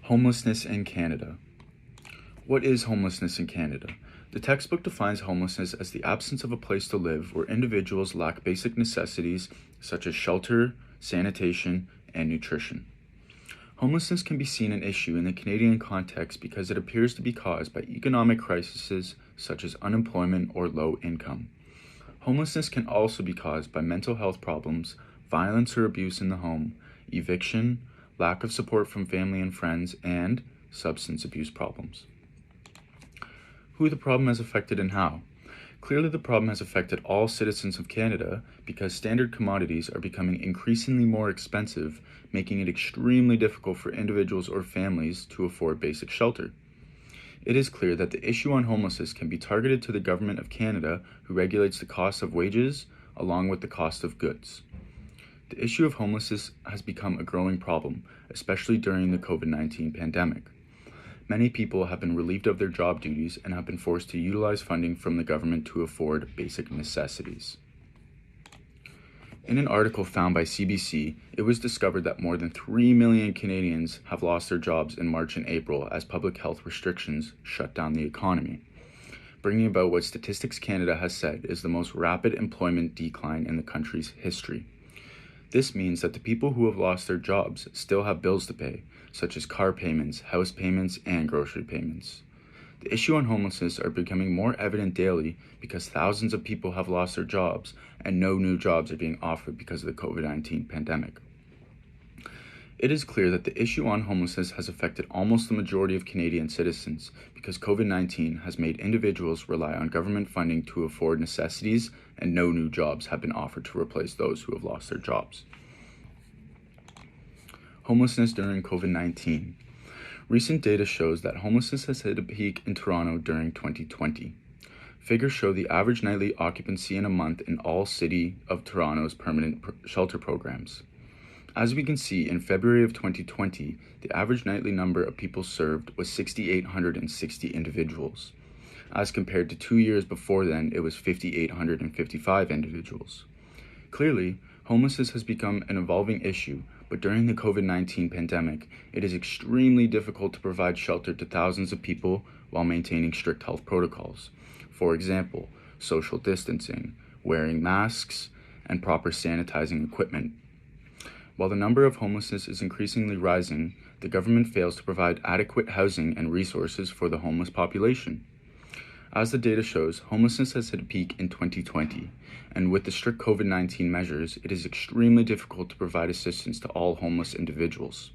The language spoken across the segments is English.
Homelessness in Canada. What is homelessness in Canada? The textbook defines homelessness as the absence of a place to live where individuals lack basic necessities such as shelter, sanitation, and nutrition. Homelessness can be seen an issue in the Canadian context because it appears to be caused by economic crises such as unemployment or low income. Homelessness can also be caused by mental health problems, violence or abuse in the home, eviction, lack of support from family and friends, and substance abuse problems. Who the problem has affected and how? Clearly, the problem has affected all citizens of Canada because standard commodities are becoming increasingly more expensive, making it extremely difficult for individuals or families to afford basic shelter. It is clear that the issue on homelessness can be targeted to the Government of Canada, who regulates the cost of wages along with the cost of goods. The issue of homelessness has become a growing problem, especially during the COVID-19 pandemic. Many people have been relieved of their job duties and have been forced to utilize funding from the government to afford basic necessities. In an article found by CBC, it was discovered that more than 3 million Canadians have lost their jobs in March and April as public health restrictions shut down the economy, bringing about what Statistics Canada has said is the most rapid employment decline in the country's history. This means that the people who have lost their jobs still have bills to pay, such as car payments, house payments, and grocery payments. The issue on homelessness are becoming more evident daily because thousands of people have lost their jobs and no new jobs are being offered because of the COVID-19 pandemic. It is clear that the issue on homelessness has affected almost the majority of Canadian citizens because COVID-19 has made individuals rely on government funding to afford necessities and no new jobs have been offered to replace those who have lost their jobs. Homelessness during COVID-19. Recent data shows that homelessness has hit a peak in Toronto during 2020. Figures show the average nightly occupancy in a month in all City of Toronto's permanent shelter programs. As we can see, in February of 2020, the average nightly number of people served was 6,860 individuals. As compared to 2 years before then, it was 5,855 individuals. Clearly, homelessness has become an evolving issue, but during the COVID-19 pandemic, it is extremely difficult to provide shelter to thousands of people while maintaining strict health protocols. For example, social distancing, wearing masks, and proper sanitizing equipment. While the number of homelessness is increasingly rising, the government fails to provide adequate housing and resources for the homeless population. As the data shows, homelessness has hit a peak in 2020, and with the strict COVID-19 measures, it is extremely difficult to provide assistance to all homeless individuals.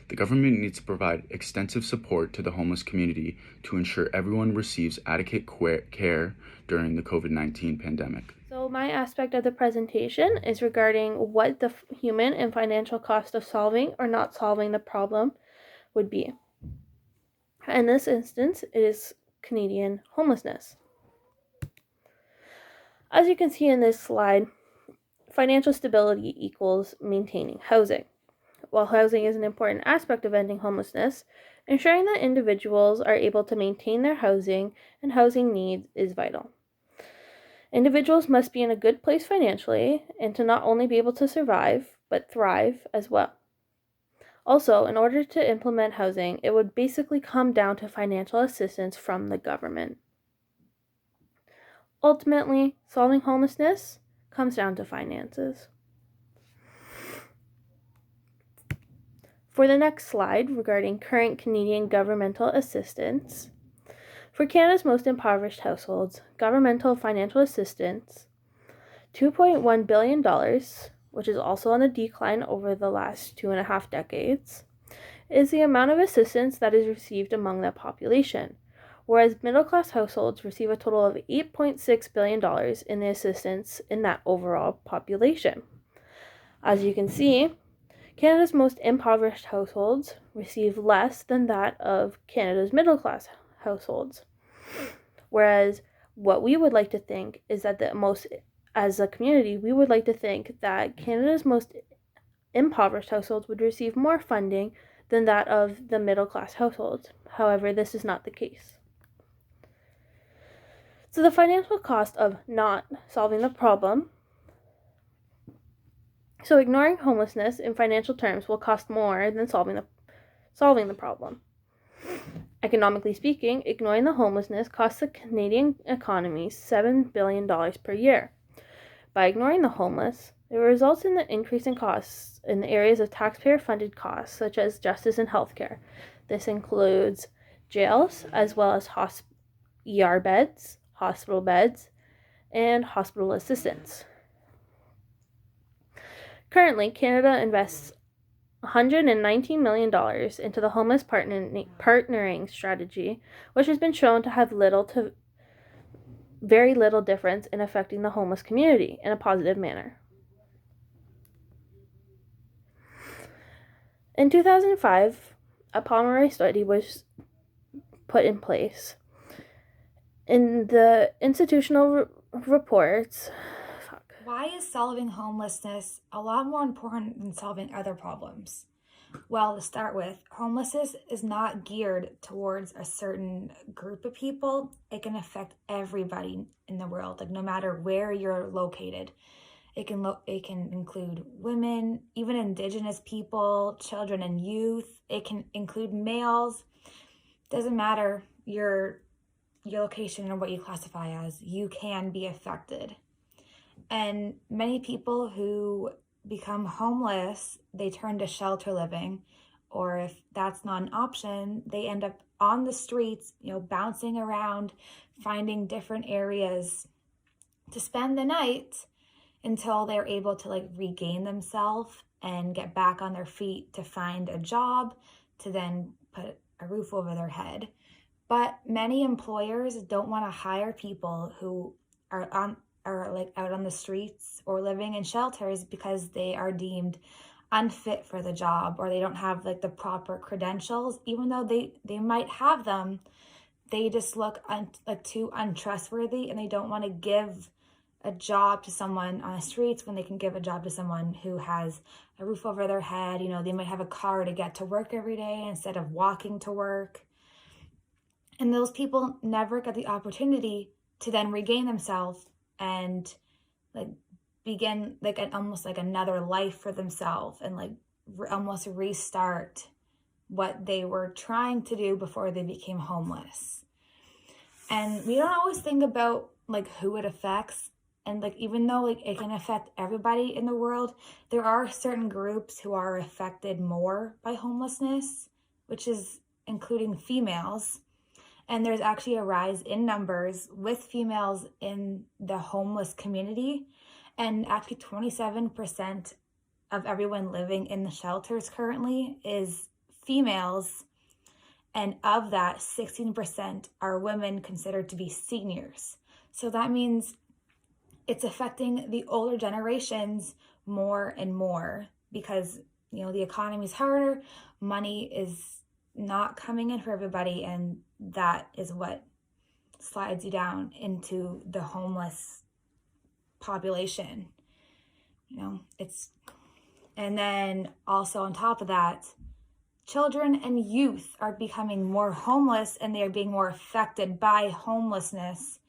The government needs to provide extensive support to the homeless community to ensure everyone receives adequate care during the COVID-19 pandemic. So my aspect of the presentation is regarding what the human and financial cost of solving or not solving the problem would be. In this instance, it is Canadian homelessness. As you can see in this slide, financial stability equals maintaining housing. While housing is an important aspect of ending homelessness, ensuring that individuals are able to maintain their housing and housing needs is vital. Individuals must be in a good place financially and to not only be able to survive, but thrive as well. Also, in order to implement housing, it would basically come down to financial assistance from the government. Ultimately, solving homelessness comes down to finances. For the next slide, regarding current Canadian governmental assistance, for Canada's most impoverished households, governmental financial assistance, $2.1 billion, which is also on the decline over the last 2.5 decades, is the amount of assistance that is received among that population, whereas middle-class households receive a total of $8.6 billion in the assistance in that overall population. As you can see, Canada's most impoverished households receive less than that of Canada's middle-class households. Whereas what we would like to think is that as a community, we would like to think that Canada's most impoverished households would receive more funding than that of the middle-class households. However, this is not the case. So the financial cost of not solving the problem. So ignoring homelessness in financial terms will cost more than solving solving the problem. Economically speaking, ignoring the homelessness costs the Canadian economy $7 billion per year. By ignoring the homeless, it results in the increase in costs in the areas of taxpayer-funded costs, such as justice and healthcare. This includes jails, as well as ER beds, hospital beds, and hospital assistance. Currently, Canada invests $119 million into the homeless partnering strategy, which has been shown to have little to very little difference in affecting the homeless community in a positive manner. In 2005, a Pomeroy study was put in place. In the institutional reports, why is solving homelessness a lot more important than solving other problems? Well, to start with, homelessness is not geared towards a certain group of people. It can affect everybody in the world, like no matter where you're located. It can include women, even Indigenous people, children and youth. It can include males. Doesn't matter your location or what you classify as, you can be affected. And many people who become homeless, they turn to shelter living, or if that's not an option, they end up on the streets, bouncing around, finding different areas to spend the night until they're able to regain themselves and get back on their feet to find a job, to then put a roof over their head. But many employers don't want to hire people who are out on the streets or living in shelters because they are deemed unfit for the job, or they don't have the proper credentials. Even though they might have them, they just look too untrustworthy, and they don't want to give a job to someone on the streets when they can give a job to someone who has a roof over their head. They might have a car to get to work every day instead of walking to work. And those people never get the opportunity to then regain themselves and begin almost another life for themselves, and almost restart what they were trying to do before they became homeless. And we don't always think about who it affects. And even though it can affect everybody in the world, there are certain groups who are affected more by homelessness, which is including females. And there's actually a rise in numbers with females in the homeless community. And actually 27% of everyone living in the shelters currently is females. And of that, 16% are women considered to be seniors. So that means it's affecting the older generations more and more because, the economy is harder, money is not coming in for everybody, and that is what slides you down into the homeless population. And then also on top of that, children and youth are becoming more homeless, and they are being more affected by homelessness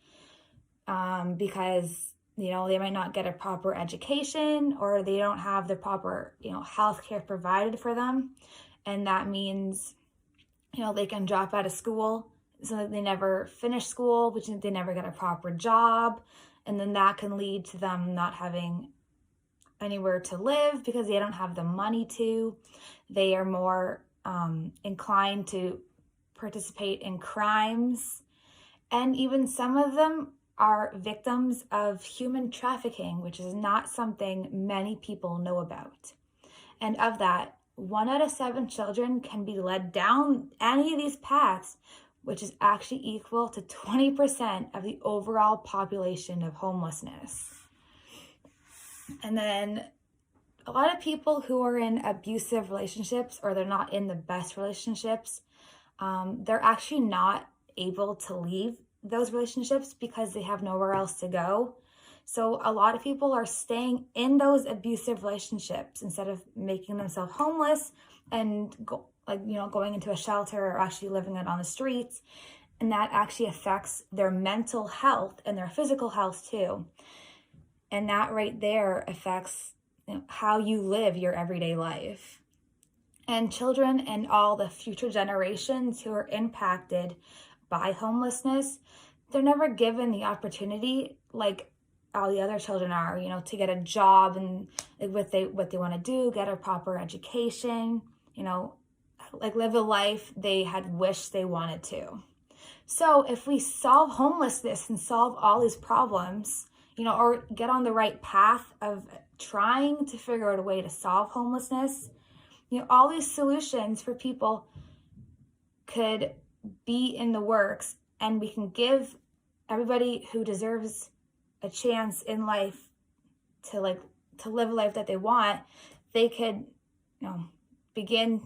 because they might not get a proper education, or they don't have the proper health care provided for them. And that means they can drop out of school, so that they never finish school, which means they never get a proper job. And then that can lead to them not having anywhere to live because they don't have the money to. They are more inclined to participate in crimes. And even some of them are victims of human trafficking, which is not something many people know about. And of that, 1 out of 7 children can be led down any of these paths, which is actually equal to 20% of the overall population of homelessness. And then a lot of people who are in abusive relationships, or they're not in the best relationships, they're actually not able to leave those relationships because they have nowhere else to go. So a lot of people are staying in those abusive relationships instead of making themselves homeless and going into a shelter or actually living out on the streets. And that actually affects their mental health and their physical health too. And that right there affects how you live your everyday life. And children and all the future generations who are impacted by homelessness, they're never given the opportunity like all the other children are, to get a job and what they want to do, get a proper education, like live a life they had wished they wanted to. So if we solve homelessness and solve all these problems, or get on the right path of trying to figure out a way to solve homelessness, all these solutions for people could be in the works, and we can give everybody who deserves a chance in life to live a life that they want. They could, begin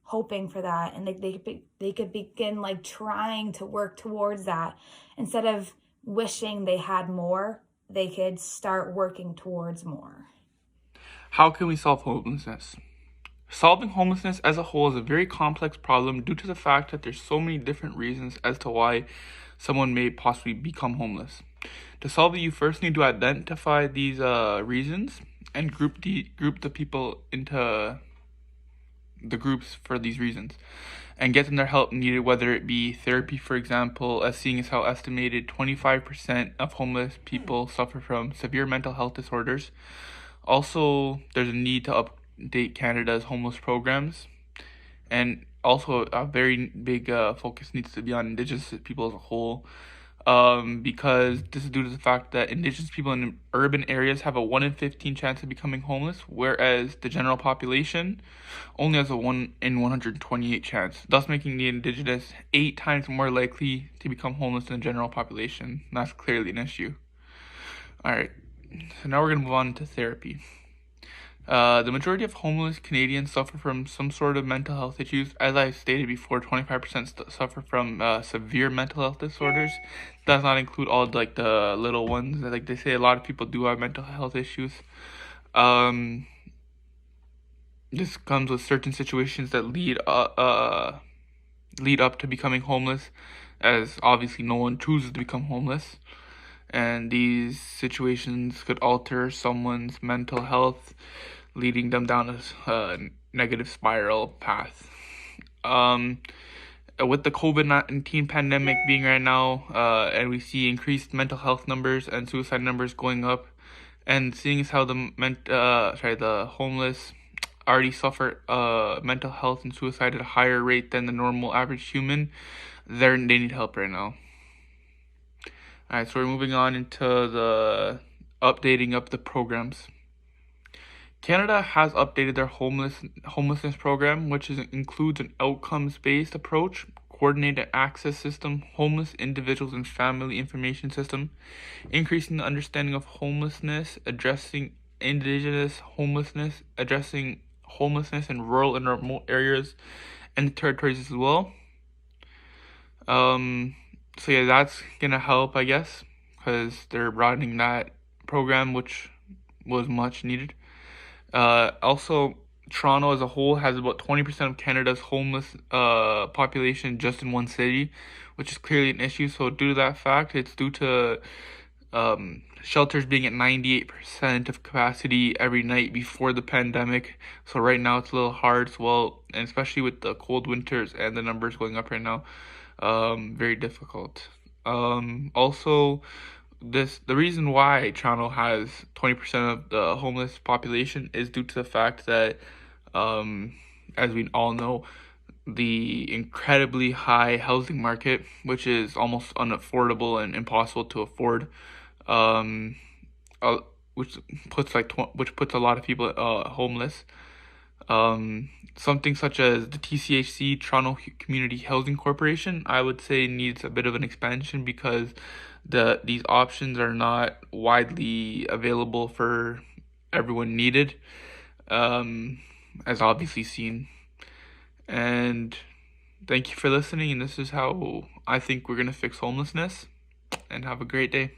hoping for that, and they could begin trying to work towards that. Instead of wishing they had more, they could start working towards more. How can we solve homelessness? Solving homelessness as a whole is a very complex problem due to the fact that there's so many different reasons as to why someone may possibly become homeless. To solve it, you first need to identify these reasons and group the people into the groups for these reasons and get them their help needed, whether it be therapy, for example, as seeing as how estimated 25% of homeless people suffer from severe mental health disorders. Also, there's a need to update Canada's homeless programs, and also a very big focus needs to be on Indigenous people as a whole, because this is due to the fact that Indigenous people in urban areas have a 1 in 15 chance of becoming homeless, whereas the general population only has a 1 in 128 chance, thus making the Indigenous 8 times more likely to become homeless than the general population. That's clearly an issue. Alright, so now we're going to move on to therapy. The majority of homeless Canadians suffer from some sort of mental health issues. As I stated before, 25% suffer from severe mental health disorders. Does not include all the little ones. Like they say, a lot of people do have mental health issues. This comes with certain situations that lead up to becoming homeless, as obviously no one chooses to become homeless. And these situations could alter someone's mental health, leading them down a negative spiral path. With the COVID-19 pandemic being right now, and we see increased mental health numbers and suicide numbers going up, and seeing as how the homeless already suffer mental health and suicide at a higher rate than the normal average human, they need help right now. Alright, so we're moving on into the updating of the programs. Canada has updated their homelessness program, which includes an outcomes-based approach, coordinated access system, homeless individuals and family information system, increasing the understanding of homelessness, addressing Indigenous homelessness, addressing homelessness in rural and remote areas and territories as well. So yeah, that's gonna help, I guess, because they're broadening that program, which was much needed. Also, Toronto as a whole has about 20% of Canada's homeless population just in one city, which is clearly an issue. So due to that fact, it's due to shelters being at 98% of capacity every night before the pandemic. So right now it's a little hard as well, and especially with the cold winters and the numbers going up right now, very difficult. Also, the reason why Toronto has 20% of the homeless population is due to the fact that, as we all know, the incredibly high housing market, which is almost unaffordable and impossible to afford, which puts a lot of people homeless. Something such as the TCHC, Toronto Community Housing Corporation, I would say needs a bit of an expansion because these options are not widely available for everyone needed, as obviously seen. And thank you for listening, and this is how I think we're going to fix homelessness, and have a great day.